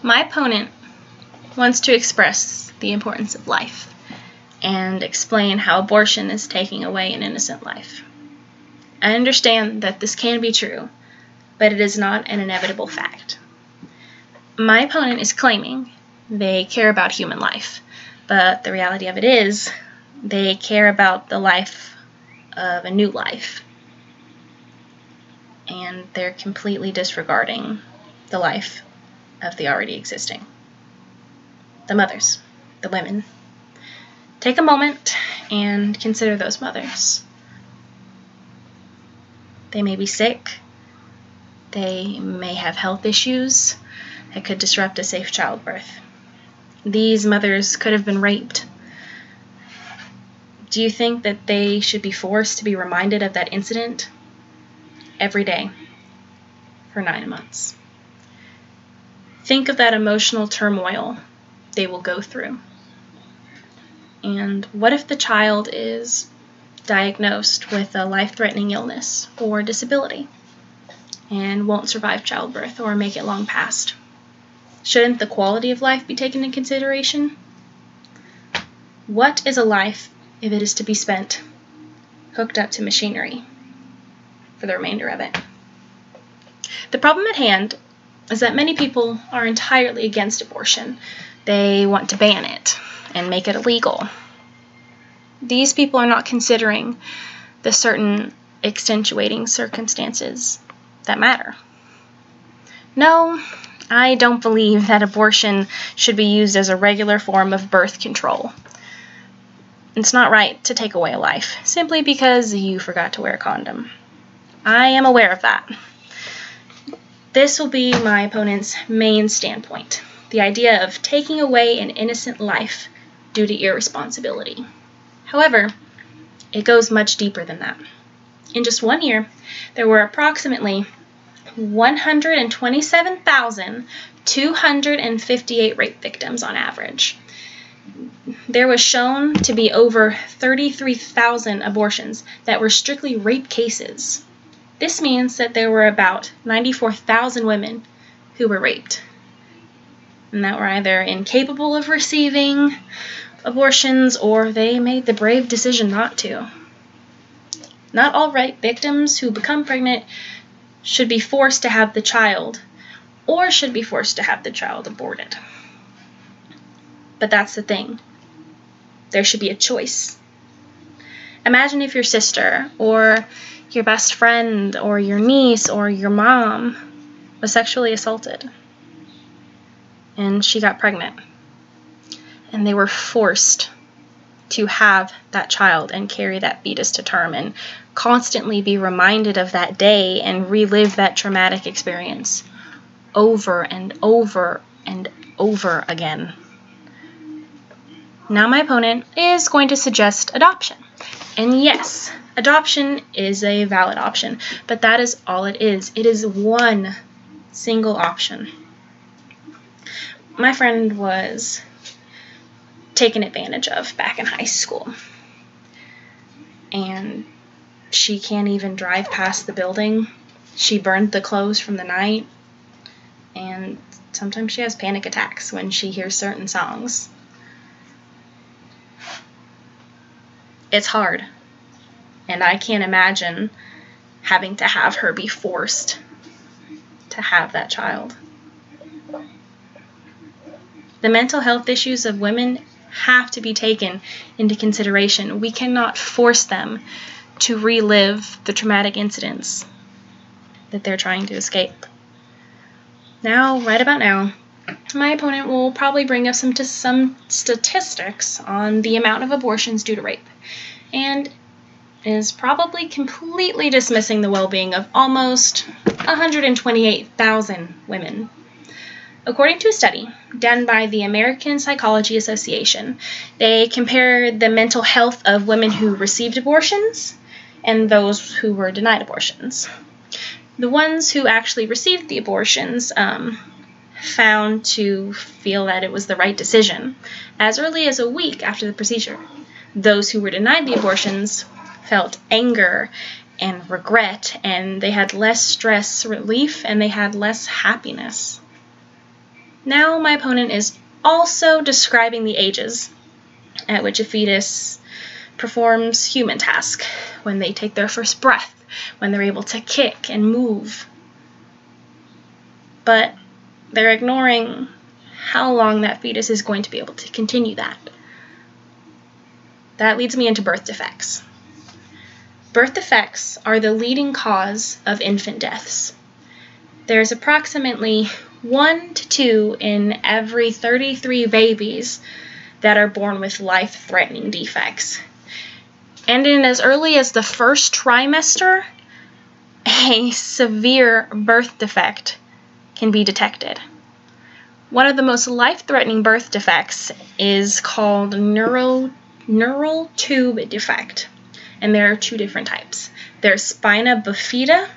My opponent wants to express the importance of life and explain how abortion is taking away an innocent life. I understand that this can be true, but it is not an inevitable fact. My opponent is claiming they care about human life, but the reality of it is they care about the life of a new life, and they're completely disregarding the life of the already existing. The mothers, the women. Take a moment and consider those mothers. They may be sick. They may have health issues that could disrupt a safe childbirth. These mothers could have been raped. Do you think that they should be forced to be reminded of that incident every day for 9 months? Think of that emotional turmoil they will go through. And what if the child is diagnosed with a life-threatening illness or disability and won't survive childbirth or make it long past? Shouldn't the quality of life be taken into consideration? What is a life if it is to be spent hooked up to machinery for the remainder of it? The problem at hand is that many people are entirely against abortion. They want to ban it and make it illegal. These people are not considering the certain extenuating circumstances that matter. No, I don't believe that abortion should be used as a regular form of birth control. It's not right to take away a life simply because you forgot to wear a condom. I am aware of that. This will be my opponent's main standpoint, the idea of taking away an innocent life due to irresponsibility. However, it goes much deeper than that. In just 1 year, there were approximately 127,258 rape victims on average. There was shown to be over 33,000 abortions that were strictly rape cases. This means that there were about 94,000 women who were raped, and that were either incapable of receiving abortions or they made the brave decision not to. Not all rape victims who become pregnant should be forced to have the child or should be forced to have the child aborted. But that's the thing. There should be a choice. Imagine if your sister or your best friend or your niece or your mom was sexually assaulted and she got pregnant and they were forced to have that child and carry that fetus to term and constantly be reminded of that day and relive that traumatic experience over and over and over again. Now my opponent is going to suggest adoption. And yes, adoption is a valid option, but that is all it is. It is one single option. My friend was taken advantage of back in high school, and she can't even drive past the building. She burned the clothes from the night, and sometimes she has panic attacks when she hears certain songs. It's hard, and I can't imagine having to have her be forced to have that child. The mental health issues of women have to be taken into consideration. We cannot force them to relive the traumatic incidents that they're trying to escape. Now, right about now, my opponent will probably bring us some statistics on the amount of abortions due to rape, and is probably completely dismissing the well-being of almost 128,000 women. According to a study done by the American Psychology Association, they compared the mental health of women who received abortions and those who were denied abortions. The ones who actually received the abortions found to feel that it was the right decision as early as a week after the procedure. Those who were denied the abortions felt anger and regret, and they had less stress relief and they had less happiness. Now my opponent is also describing the ages at which a fetus performs human tasks, when they take their first breath, when they're able to kick and move. But they're ignoring how long that fetus is going to be able to continue that. That leads me into birth defects. Birth defects are the leading cause of infant deaths. There's approximately 1 to 2 in every 33 babies that are born with life-threatening defects. And in as early as the first trimester, a severe birth defect can be detected. One of the most life-threatening birth defects is called neural tube defect, and there are 2 different types. There's spina bifida,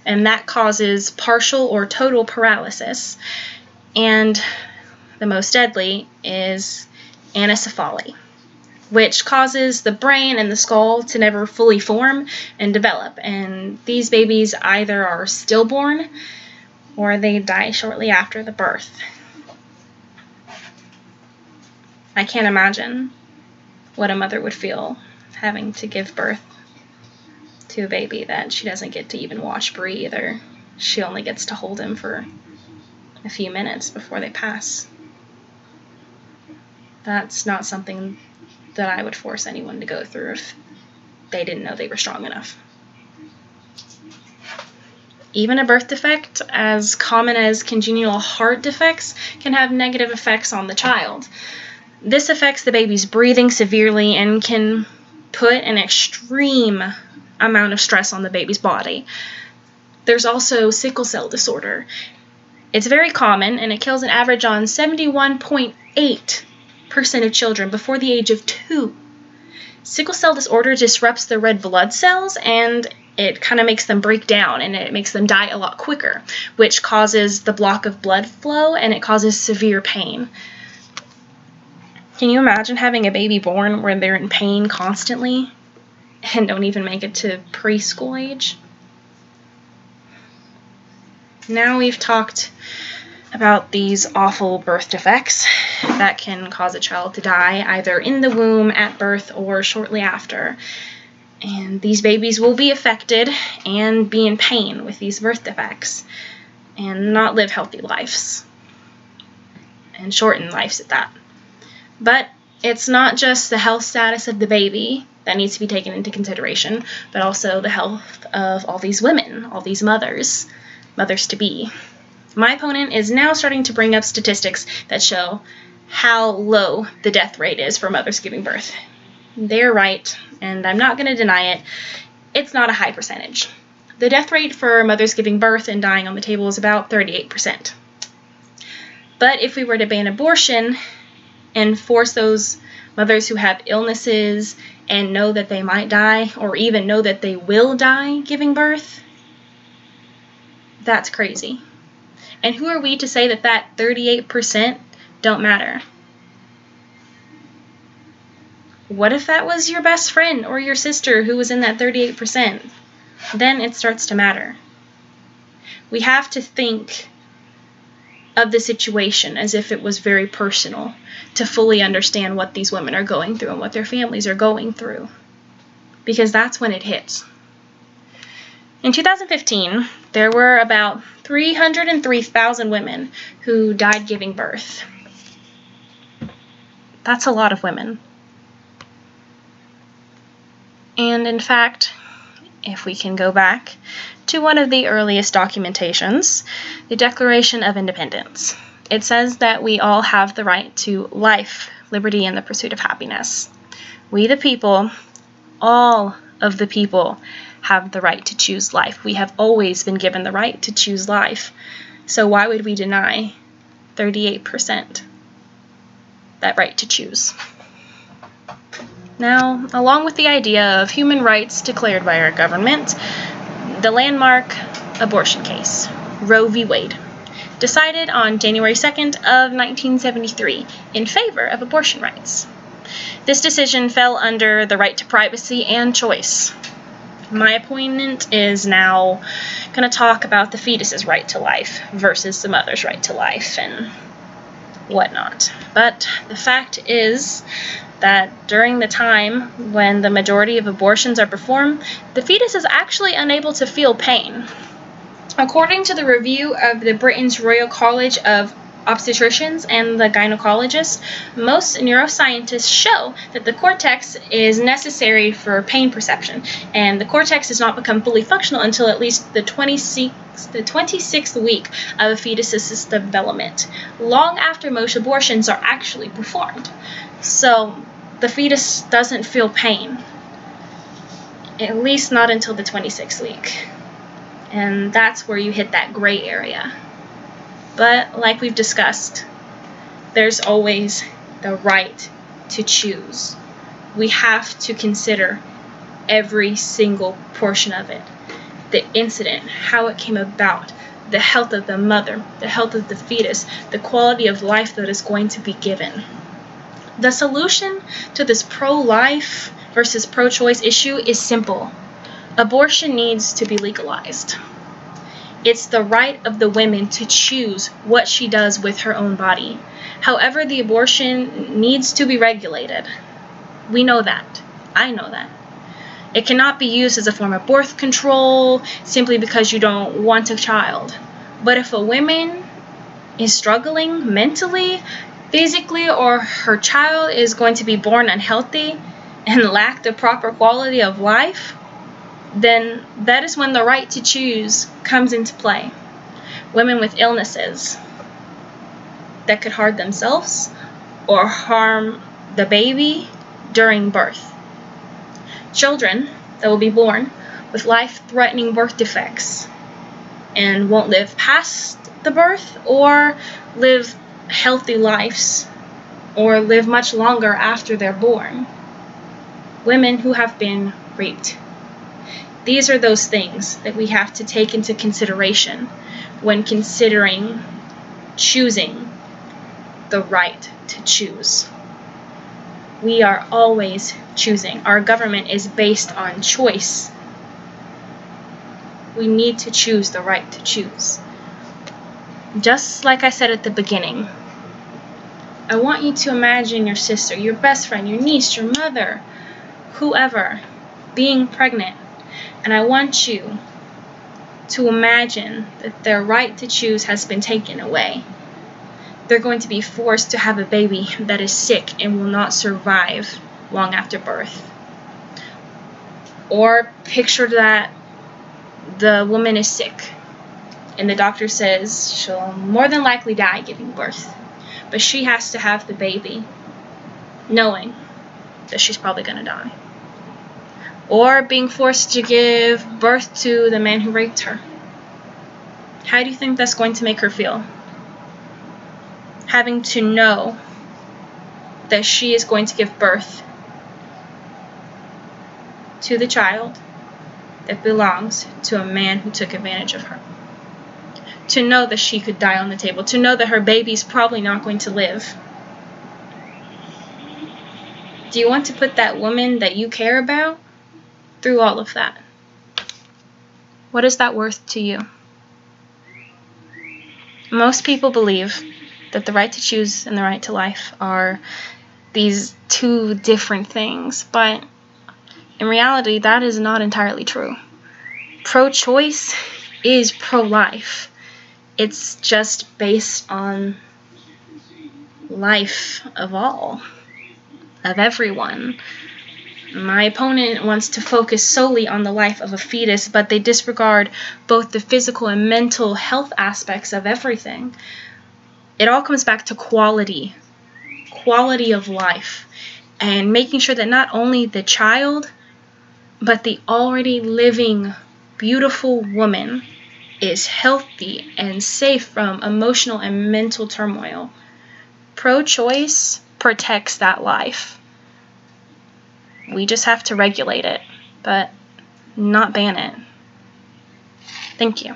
and that causes partial or total paralysis, and the most deadly is anencephaly, which causes the brain and the skull to never fully form and develop, and these babies either are stillborn or they die shortly after the birth. I can't imagine what a mother would feel having to give birth to a baby that she doesn't get to even watch breathe, or she only gets to hold him for a few minutes before they pass. That's not something that I would force anyone to go through if they didn't know they were strong enough. Even a birth defect, as common as congenital heart defects, can have negative effects on the child. This affects the baby's breathing severely and can put an extreme amount of stress on the baby's body. There's also sickle cell disorder. It's very common, and it kills an average on 71.8% of children before the age of 2. Sickle cell disorder disrupts the red blood cells, and it kind of makes them break down, and it makes them die a lot quicker, which causes the block of blood flow, and it causes severe pain. Can you imagine having a baby born where they're in pain constantly and don't even make it to preschool age? Now we've talked about these awful birth defects that can cause a child to die either in the womb, at birth, or shortly after. And these babies will be affected and be in pain with these birth defects and not live healthy lives, and shortened lives at that. But it's not just the health status of the baby that needs to be taken into consideration, but also the health of all these women, all these mothers-to-be. My opponent is now starting to bring up statistics that show how low the death rate is for mothers giving birth. They're right, and I'm not going to deny it. It's not a high percentage. The death rate for mothers giving birth and dying on the table is about 38%. But if we were to ban abortion and force those mothers who have illnesses and know that they might die, or even know that they will die giving birth, that's crazy. And who are we to say that 38% don't matter? What if that was your best friend or your sister who was in that 38%? Then it starts to matter. We have to think of the situation as if it was very personal to fully understand what these women are going through and what their families are going through, because that's when it hits. In 2015, there were about 303,000 women who died giving birth. That's a lot of women. And in fact, if we can go back to one of the earliest documentations, the Declaration of Independence, it says that we all have the right to life, liberty, and the pursuit of happiness. We the people, all of the people, have the right to choose life. We have always been given the right to choose life. So why would we deny 38% that right to choose? Now, along with the idea of human rights declared by our government, the landmark abortion case, Roe v. Wade, decided on January 2nd of 1973 in favor of abortion rights. This decision fell under the right to privacy and choice. My opponent is now going to talk about the fetus's right to life versus the mother's right to life, and whatnot. But the fact is that during the time when the majority of abortions are performed, the fetus is actually unable to feel pain. According to the review of the Britain's Royal College of Obstetricians and the Gynecologists, most neuroscientists show that the cortex is necessary for pain perception, and the cortex does not become fully functional until at least the 26th week of a fetus's development, long after most abortions are actually performed. So the fetus doesn't feel pain, at least not until the 26th week. And that's where you hit that gray area. But like we've discussed, there's always the right to choose. We have to consider every single portion of it. The incident, how it came about, the health of the mother, the health of the fetus, the quality of life that is going to be given. The solution to this pro-life versus pro-choice issue is simple. Abortion needs to be legalized. It's the right of the women to choose what she does with her own body. However, the abortion needs to be regulated. We know that. I know that. It cannot be used as a form of birth control simply because you don't want a child. But if a woman is struggling mentally, physically, or her child is going to be born unhealthy and lack the proper quality of life, then that is when the right to choose comes into play. Women with illnesses that could harm themselves or harm the baby during birth. Children that will be born with life-threatening birth defects and won't live past the birth or live healthy lives or live much longer after they're born. Women who have been raped. These are those things that we have to take into consideration when considering choosing the right to choose. We are always choosing. Our government is based on choice. We need to choose the right to choose. Just like I said at the beginning, I want you to imagine your sister, your best friend, your niece, your mother, whoever, being pregnant. And I want you to imagine that their right to choose has been taken away. They're going to be forced to have a baby that is sick and will not survive long after birth. Or picture that the woman is sick and the doctor says she'll more than likely die giving birth, but she has to have the baby knowing that she's probably going to die. Or being forced to give birth to the man who raped her. How do you think that's going to make her feel? Having to know that she is going to give birth to the child that belongs to a man who took advantage of her. To know that she could die on the table. To know that her baby's probably not going to live. Do you want to put that woman that you care about through all of that? What is that worth to you? Most people believe that the right to choose and the right to life are these two different things, but in reality, that is not entirely true. Pro-choice is pro-life. It's just based on life of all, of everyone. My opponent wants to focus solely on the life of a fetus, but they disregard both the physical and mental health aspects of everything. It all comes back to quality of life, and making sure that not only the child, but the already living, beautiful woman is healthy and safe from emotional and mental turmoil. Pro-choice protects that life. We just have to regulate it, but not ban it. Thank you.